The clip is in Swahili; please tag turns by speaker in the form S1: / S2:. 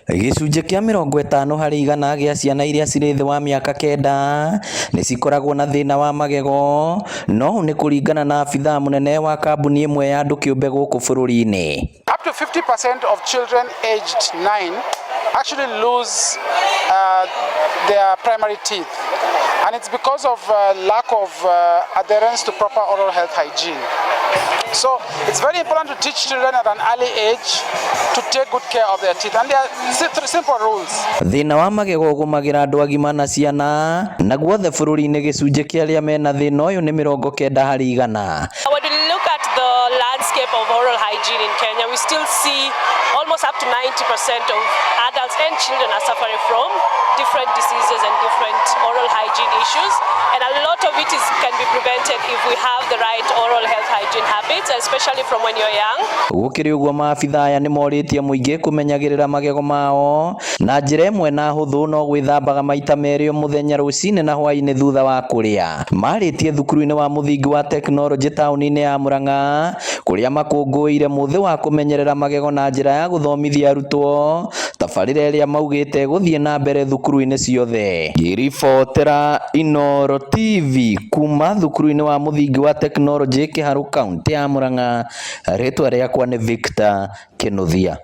S1: Gĩcunjĩ kĩa 50 harĩ igana gĩa ciana iria cirĩ thĩ wa mĩaka 9 nĩ cikoragwo na thĩna wa magego, no ũũ nĩ kũringana na abithaa mũnene wa kambuni ĩmwe ya andũ kĩũmbe gũkũ bũrũri-inĩ.
S2: Up to 50% of children aged 9 actually lose their primary teeth, and it's because of lack of adherence to proper oral health hygiene. So it's very important to teach children at an early age to take good care of their teeth, and there are simple rules.
S1: Thĩna wa magego ũgũmagĩra andũ agima na ciana, naguo othe bũrũri-inĩ gĩcunjĩ kĩa arĩa mena thĩna ũyũ nĩ 90 harĩ igana.
S3: When we look at the landscape of oral hygiene in Kenya, we still see almost up to 90% of adults and children are suffering from different diseases and different oral hygiene issues, and a lot of it can be prevented if we have the right oral health hygiene habits, especially from when you're young.
S1: Gũkĩrĩ ũguo maabithaa aya nĩ morĩtie mũingĩ kũmenyagĩrĩra magego mao na njĩra ĩmwe na hũthũ, no gwĩthambaga maita merĩ o mũthenya, rũcinĩ na hwaĩ-inĩ thutha wa kũrĩa. Marĩtie thukuru-inĩ wa mũthingi wa tekinoronjĩ taũni-inĩ ya Murang'a, kũrĩa makũngũĩire mũthĩ wa kũmenyerera magego na njĩra ya gũthomithia arutwo tabarĩra ĩrĩa maugĩte gũthiĩ na mbere thukuru-inĩ ciothe. Ngĩribotera Inooro TV kuma thukuru-inĩ wa mũthingi wa tekinoronjĩ Kĩharũ, kaunti ya Murang'a, rĩtwa rĩakwa nĩ Victor Kĩnuthia.